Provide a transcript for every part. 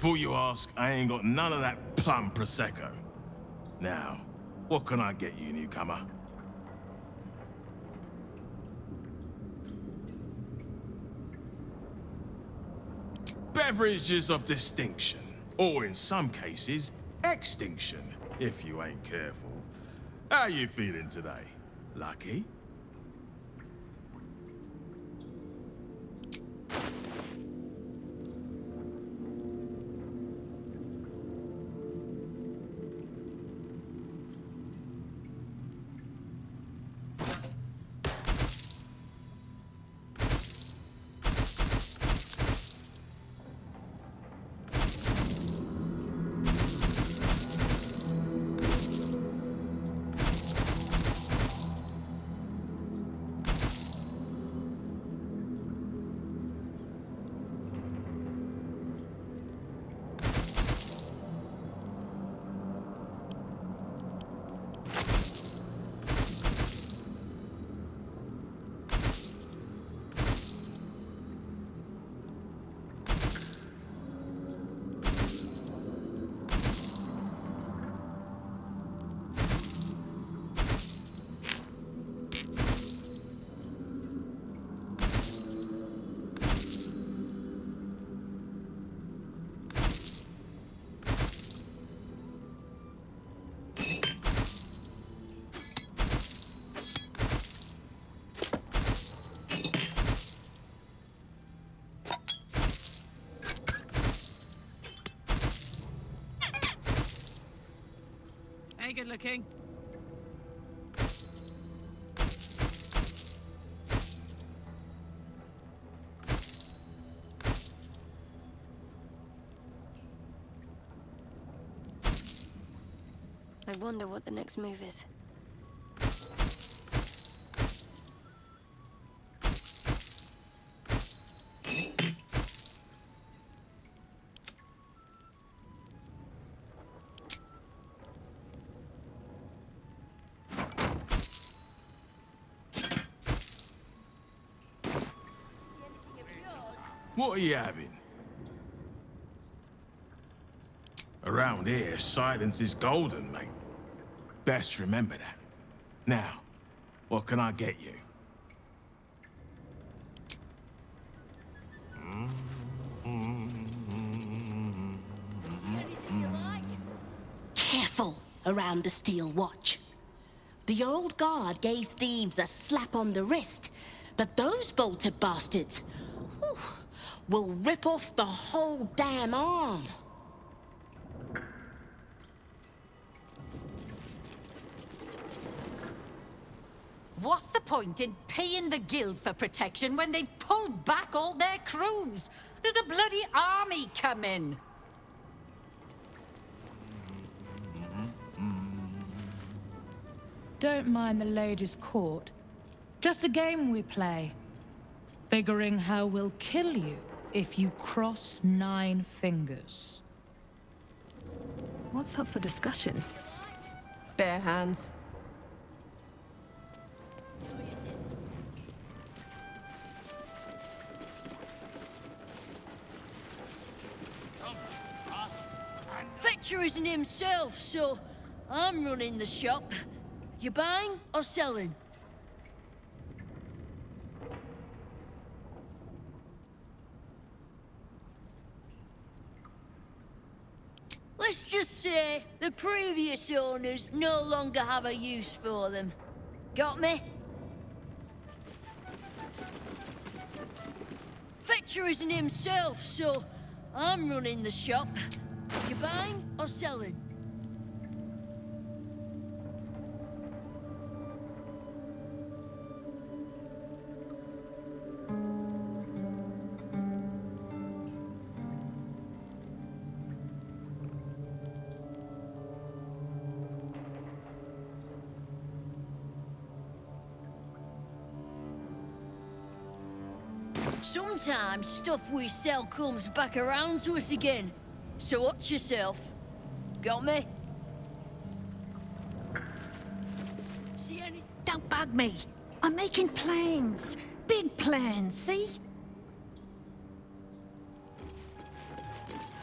Before you ask, I ain't got none of that plum Prosecco. Now, what can I get you, newcomer? Beverages of distinction, or in some cases, extinction, if you ain't careful. How you feeling today? Lucky? Good looking. I wonder what the next move is. What are you having? Around here, silence is golden, mate. Best remember that. Now, what can I get you? Careful around the steel watch. The old guard gave thieves a slap on the wrist, but those bolted bastards will rip off the whole damn arm. What's the point in paying the Guild for protection when they've pulled back all their crews? There's a bloody army coming. Don't mind the lady's court. Just a game we play. Figuring how we'll kill you if you cross 9 fingers. What's up for discussion? Bare hands. Fetcher isn't himself, so I'm running the shop. You buying or selling? Let's just say the previous owners no longer have a use for them. Got me? Fetcher isn't himself, so I'm running the shop. You buying or selling? Sometimes stuff we sell comes back around to us again. So watch yourself. Got me? See any? Don't bug me. I'm making plans. Big plans, see?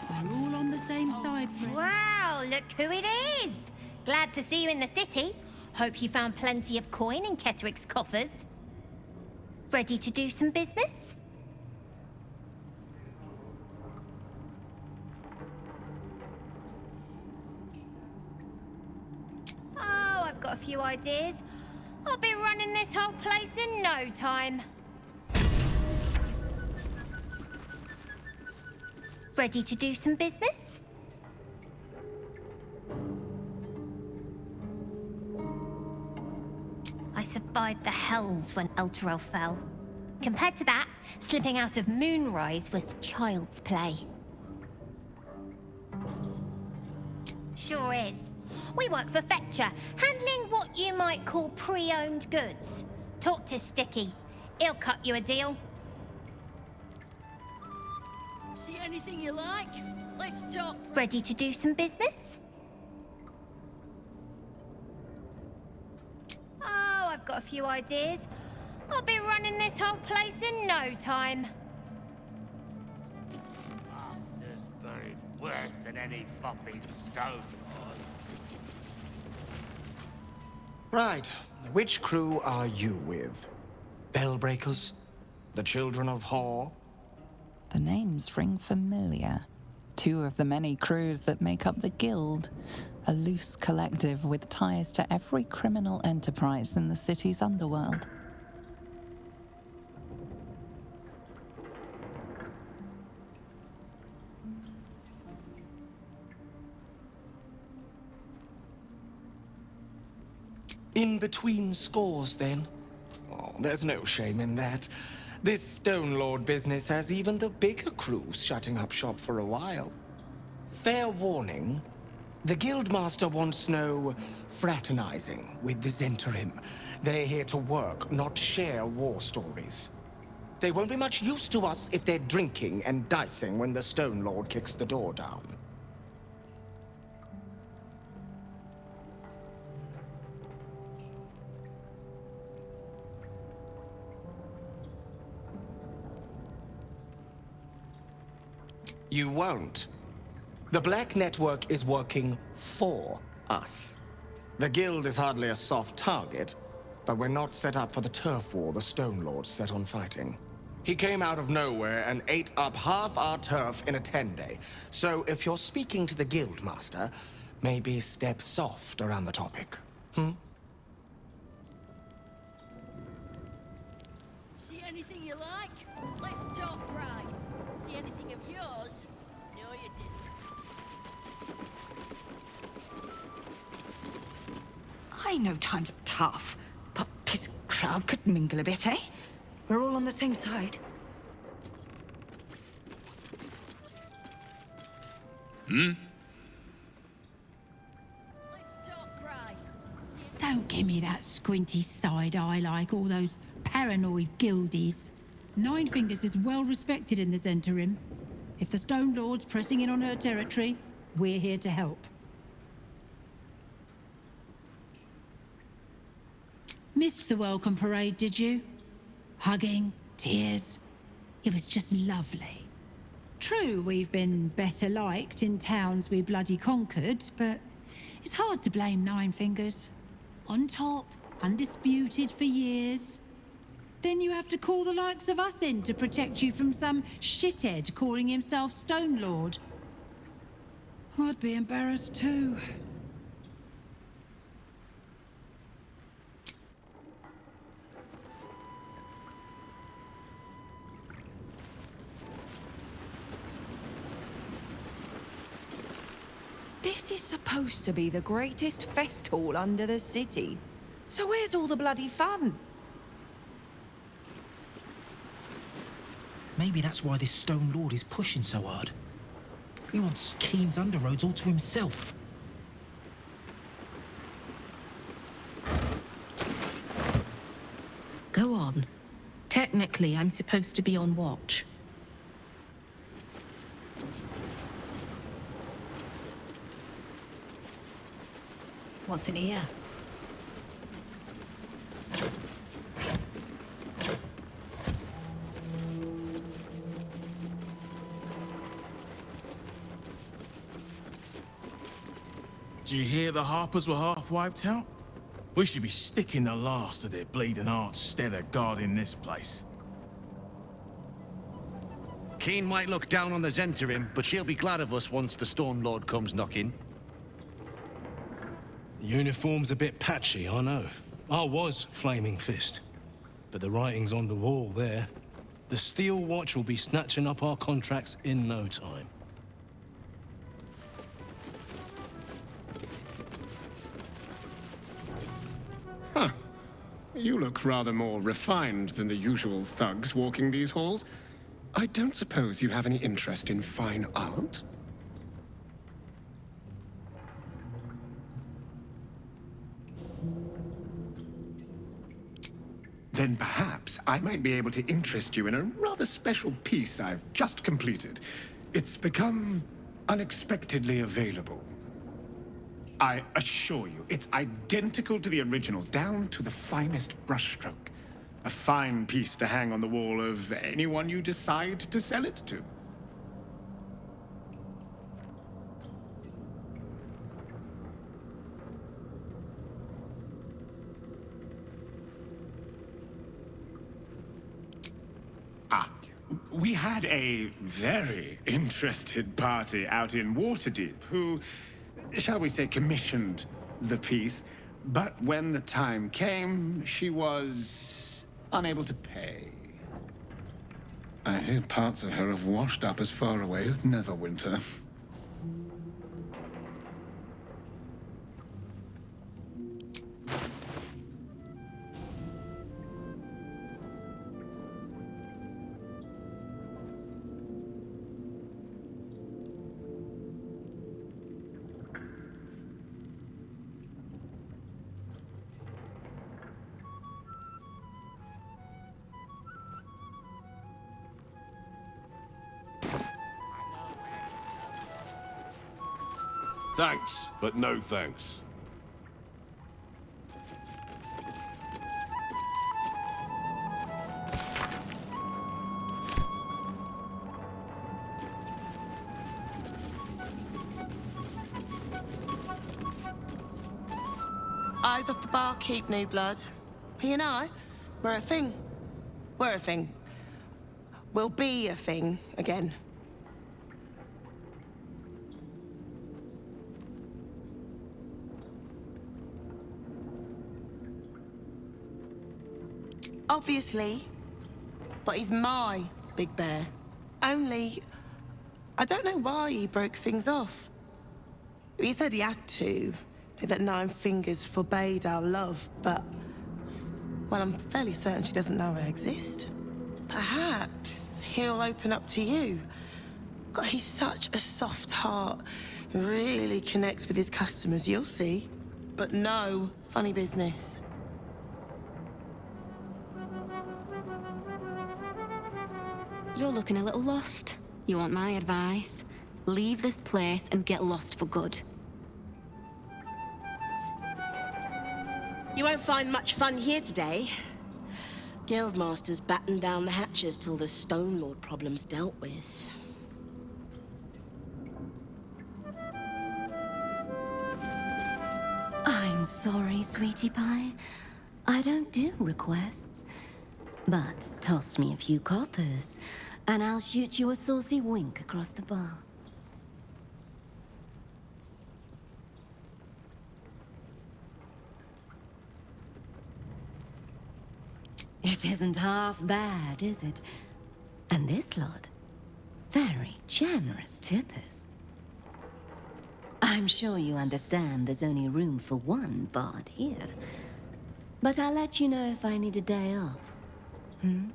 I We're all on the same side, friend. Wow, look who it is! Glad to see you in the city. Hope you found plenty of coin in Ketheric's coffers. Ready to do some business? Oh, I've got a few ideas. I'll be running this whole place in no time. Ready to do some business? I survived the hells when Elturel fell. Compared to that, slipping out of Moonrise was child's play. Sure is. We work for Fetcher, handling what you might call pre-owned goods. Talk to Sticky. He'll cut you a deal. See anything you like? Let's talk. Ready to do some business? Oh, I've got a few ideas. I'll be running this whole place in no time. Master's buried worse than any fopping stone. Right. Which crew are you with? Bellbreakers? The Children of Hor? The names ring familiar. Two of the many crews that make up the Guild, a loose collective with ties to every criminal enterprise in the city's underworld. In between scores, then? Oh, there's no shame in that. This Stone Lord business has even the bigger crews shutting up shop for a while. Fair warning, the Guildmaster wants no fraternizing with the Zentarim. They're here to work, not share war stories. They won't be much use to us if they're drinking and dicing when the Stone Lord kicks the door down. You won't. The Black Network is working for us. The Guild is hardly a soft target, but we're not set up for the turf war the Stone Lord set on fighting. He came out of nowhere and ate up half our turf in a 10-day. So if you're speaking to the Guildmaster, maybe step soft around the topic. See anything you like? Let's talk price. See anything of yours? No, you didn't. I know times are tough, but this crowd could mingle a bit, eh? We're all on the same side. Let's talk price. See Don't give me that squinty side eye like all those paranoid guildies. Nine Fingers is well respected in the Zentarim. If the Stone Lord's pressing in on her territory, we're here to help. Missed the welcome parade, did you? Hugging, tears. It was just lovely. True, we've been better liked in towns we bloody conquered, but it's hard to blame Nine Fingers. On top, undisputed for years. Then you have to call the likes of us in to protect you from some shithead calling himself Stone Lord. I'd be embarrassed too. This is supposed to be the greatest fest hall under the city. So where's all the bloody fun? Maybe that's why this Stone Lord is pushing so hard. He wants Keen's underroads all to himself. Go on. Technically, I'm supposed to be on watch. What's in here? Did you hear the Harpers were half wiped out? We should be sticking the last of their bleeding hearts instead of guarding this place. Keen might look down on the Zentarim, but she'll be glad of us once the Storm Lord comes knocking. The uniform's a bit patchy, I know. I was Flaming Fist. But the writing's on the wall there. The Steel Watch will be snatching up our contracts in no time. Huh. You look rather more refined than the usual thugs walking these halls. I don't suppose you have any interest in fine art? Then perhaps I might be able to interest you in a rather special piece I've just completed. It's become unexpectedly available. I assure you, it's identical to the original, down to the finest brushstroke. A fine piece to hang on the wall of anyone you decide to sell it to. We had a very interested party out in Waterdeep who, shall we say, commissioned the piece, but when the time came, she was unable to pay. I hear parts of her have washed up as far away as Neverwinter. Thanks, but no thanks. Eyes off the barkeep, new blood. You know, we're a thing. We're a thing. We'll be a thing again. Obviously, but he's my big bear. Only, I don't know why he broke things off. He said he had to, that 9 Fingers forbade our love, but... well, I'm fairly certain she doesn't know I exist. Perhaps he'll open up to you. God, he's such a soft heart. Really connects with his customers, you'll see. But no funny business. You're looking a little lost. You want my advice? Leave this place and get lost for good. You won't find much fun here today. Guildmasters batten down the hatches till the Stone Lord problem's dealt with. I'm sorry, sweetie pie. I don't do requests. But toss me a few coppers, and I'll shoot you a saucy wink across the bar. It isn't half bad, is it? And this lot, very generous tippers. I'm sure you understand there's only room for one bard here. But I'll let you know if I need a day off. Hmm?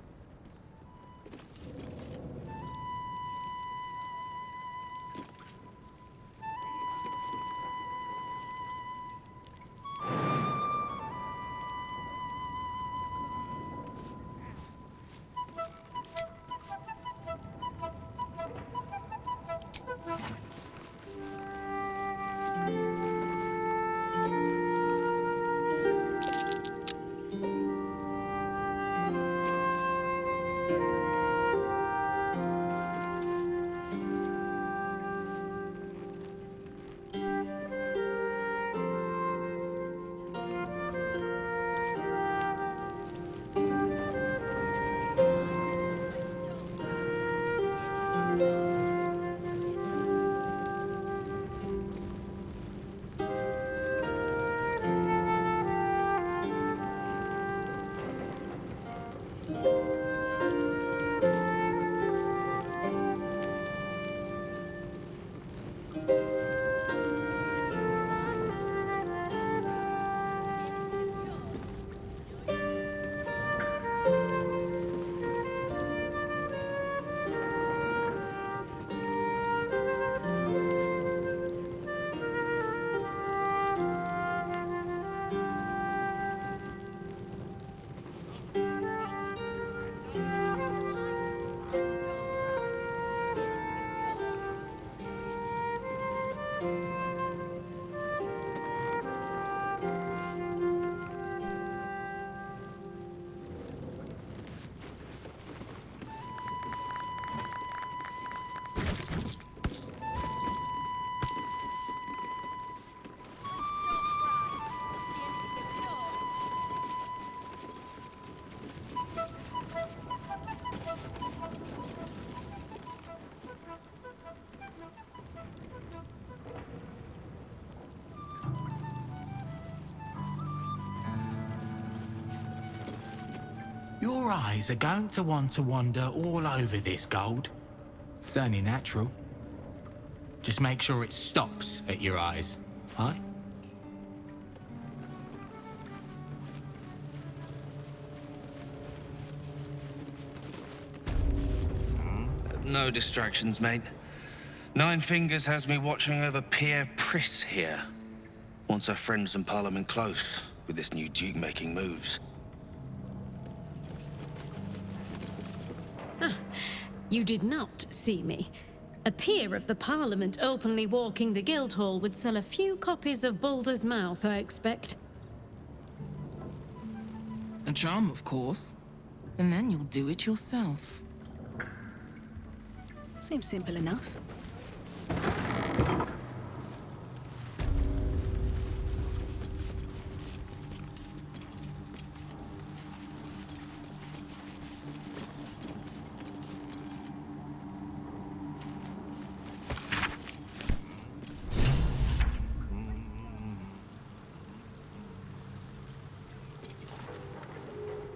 Your eyes are going to want to wander all over this gold. It's only natural. Just make sure it stops at your eyes, aye? No distractions, mate. Nine Fingers has me watching over Pierre Priss here. Wants our friends in Parliament close with this new Duke making moves. You did not see me. A peer of the Parliament openly walking the Guildhall would sell a few copies of Baldur's Mouth, I expect. A charm, of course. And then you'll do it yourself. Seems simple enough.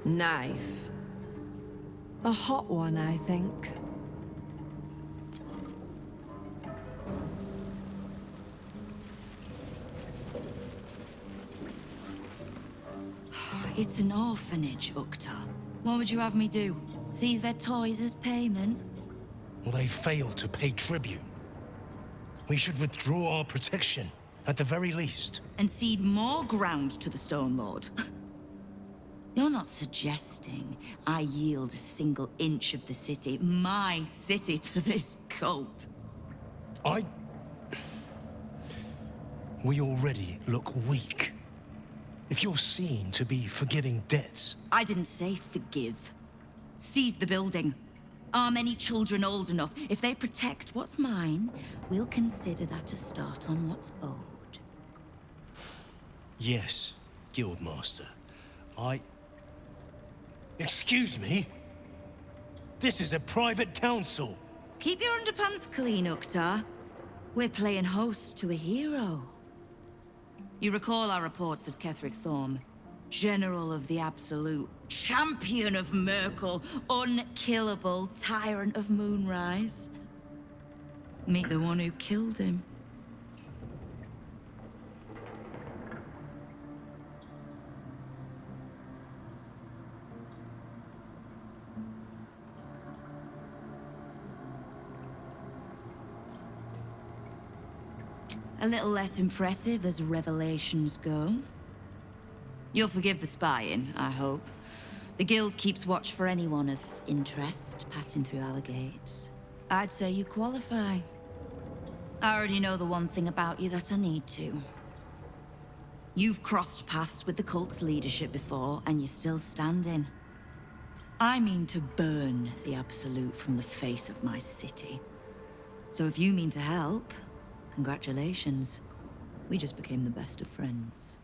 Knife. A hot one, I think. It's an orphanage, Ukta. What would you have me do? Seize their toys as payment? Well, they failed to pay tribute. We should withdraw our protection, at the very least. And cede more ground to the Stone Lord? You're not suggesting I yield a single inch of the city, my city, to this cult? We already look weak. If you're seen to be forgiving debts... I didn't say forgive. Seize the building. Arm any children old enough. If they protect what's mine, we'll consider that a start on what's owed. Yes, Guildmaster. Excuse me? This is a private council. Keep your underpants clean, Uktar. We're playing host to a hero. You recall our reports of Ketheric Thorm, General of the Absolute, Champion of Merkel, unkillable Tyrant of Moonrise. Meet the one who killed him. A little less impressive as revelations go. You'll forgive the spying, I hope. The Guild keeps watch for anyone of interest passing through our gates. I'd say you qualify. I already know the one thing about you that I need to. You've crossed paths with the cult's leadership before, and you're still standing. I mean to burn the Absolute from the face of my city. So if you mean to help, congratulations. We just became the best of friends.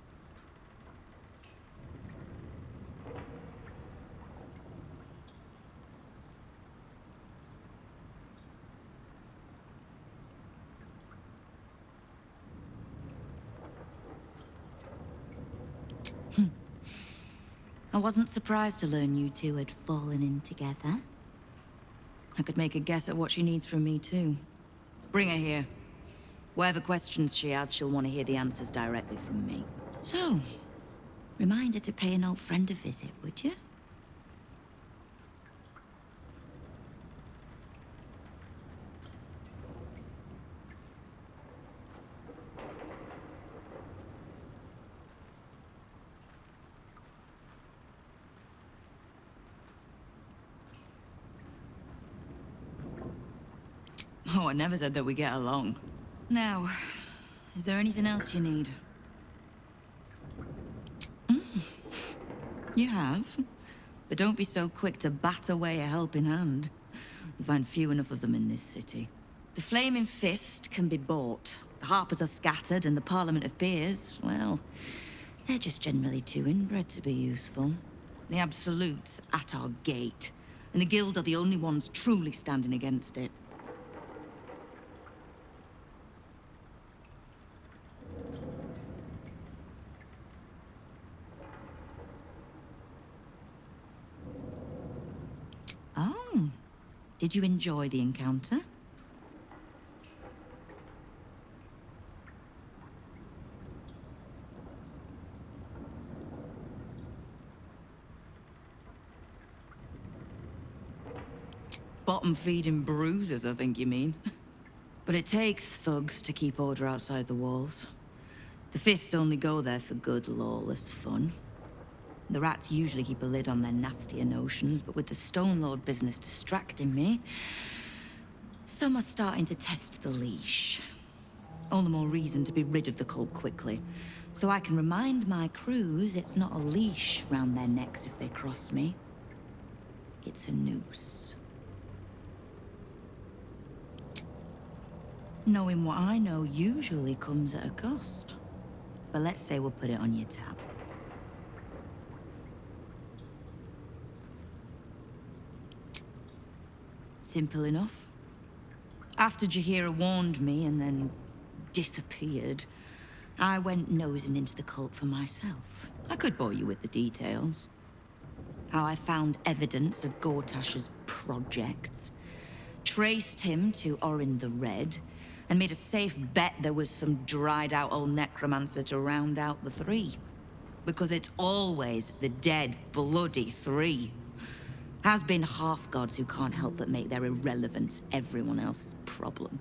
I wasn't surprised to learn you two had fallen in together. I could make a guess at what she needs from me, too. Bring her here. Whatever questions she has, she'll want to hear the answers directly from me. So, remind her to pay an old friend a visit, would you? Oh, I never said that we get along. Now, is there anything else you need? You have. But don't be so quick to bat away a helping hand. You find few enough of them in this city. The Flaming Fist can be bought. The Harpers are scattered, and the Parliament of Peers, well, they're just generally too inbred to be useful. The Absolute's at our gate, and the Guild are the only ones truly standing against it. Oh, did you enjoy the encounter? Bottom-feeding bruises, I think you mean. But it takes thugs to keep order outside the walls. The Fist only go there for good, lawless fun. The rats usually keep a lid on their nastier notions, but with the Stone Lord business distracting me, some are starting to test the leash. All the more reason to be rid of the cult quickly, so I can remind my crews it's not a leash round their necks if they cross me. It's a noose. Knowing what I know usually comes at a cost. But let's say we'll put it on your tab. Simple enough. After Jaheira warned me and then disappeared, I went nosing into the cult for myself. I could bore you with the details. How I found evidence of Gortash's projects, traced him to Orin the Red, and made a safe bet there was some dried-out old necromancer to round out the three. Because it's always the dead, bloody three. Has been half-gods who can't help but make their irrelevance everyone else's problem.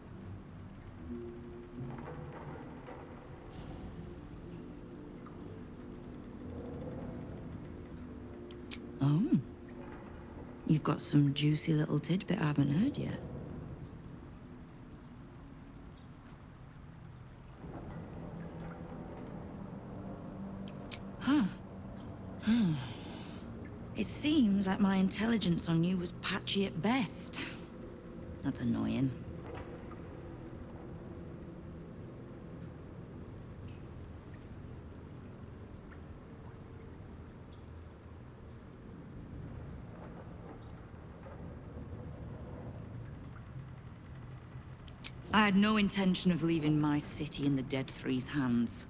Oh. You've got some juicy little tidbit I haven't heard yet. Huh. It seems like my intelligence on you was patchy at best. That's annoying. I had no intention of leaving my city in the Dead Three's hands.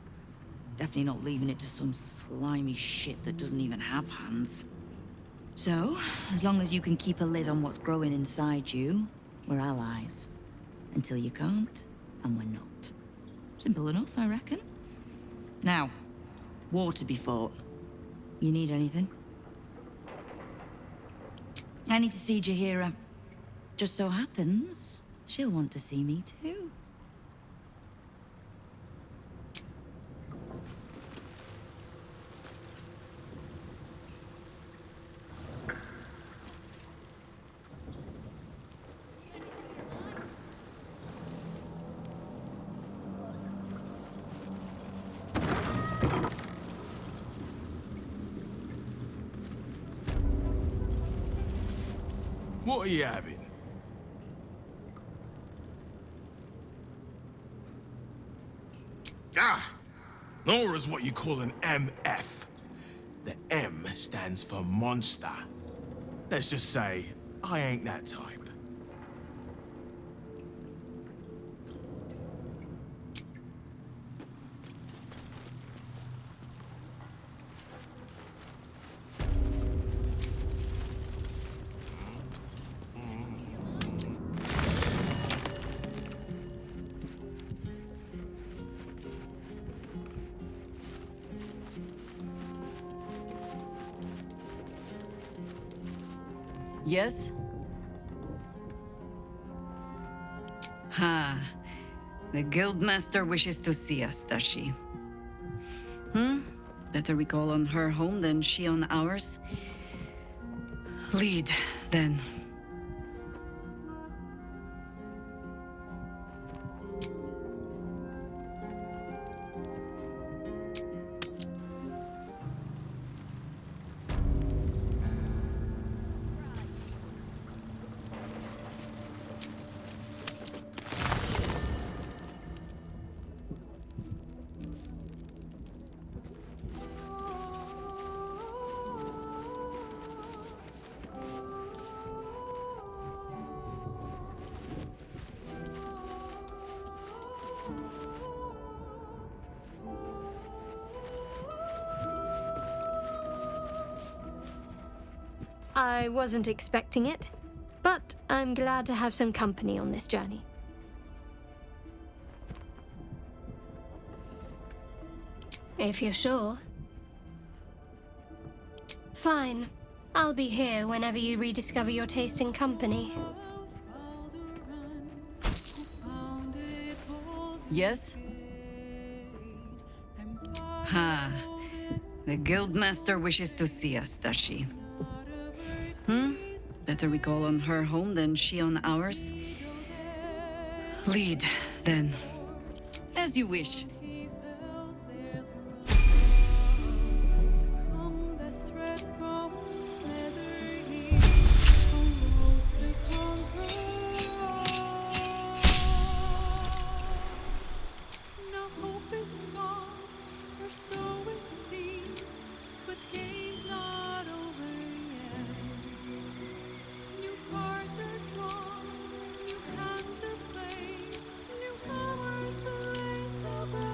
Definitely not leaving it to some slimy shit that doesn't even have hands. So, as long as you can keep a lid on what's growing inside you, we're allies. Until you can't, and we're not. Simple enough, I reckon. Now, war to be fought. You need anything? I need to see Jaheira. Just so happens, she'll want to see me too. What are you having? Ah! Nora's what you call an MF. The M stands for monster. Let's just say, I ain't that type. Yes? Ha. The Guildmaster wishes to see us, does she? Better we call on her home than she on ours. Lead, then. I wasn't expecting it, but I'm glad to have some company on this journey. If you're sure. Fine. I'll be here whenever you rediscover your taste in company. Yes? Ha. The Guildmaster wishes to see us, does she? Better we call on her home than she on ours. Lead, then. As you wish. Newcomers, play, newcomers, play so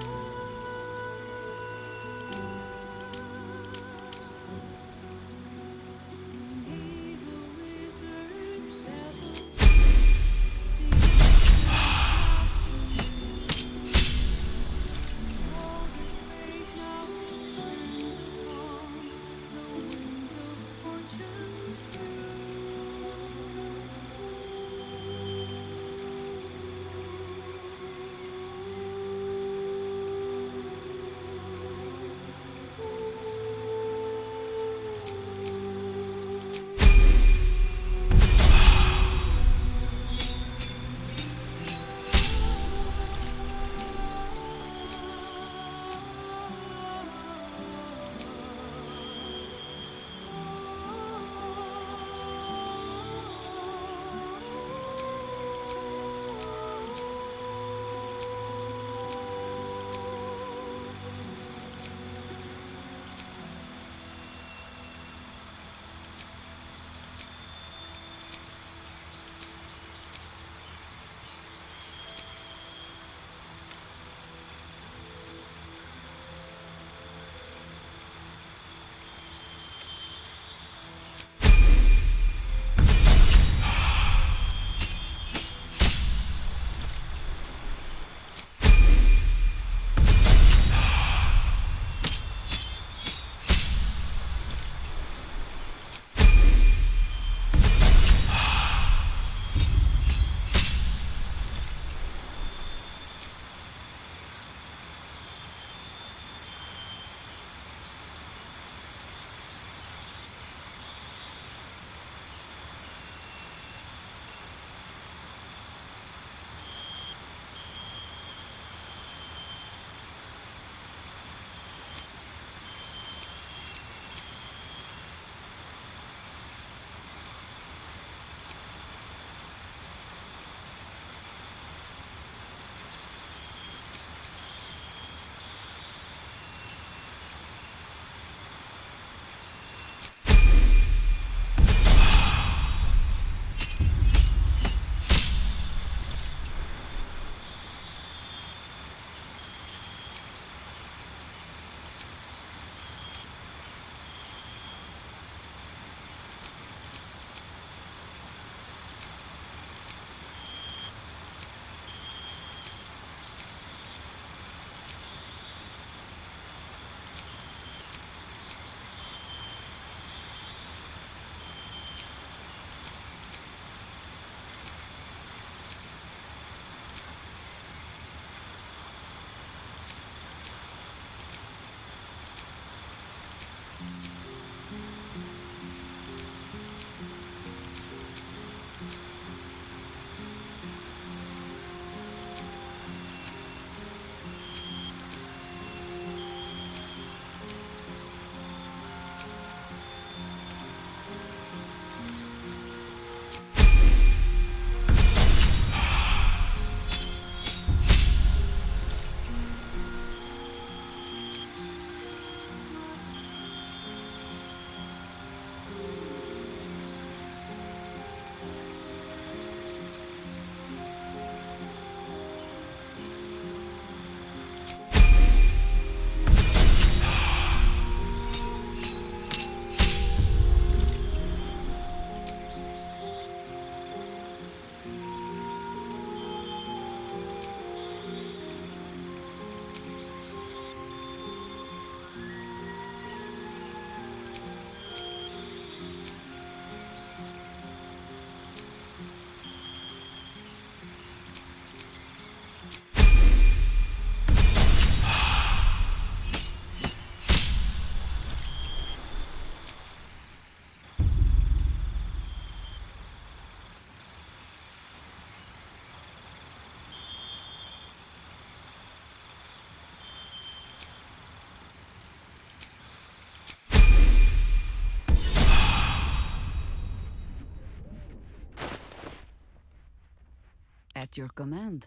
At your command.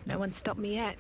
No one stopped me yet.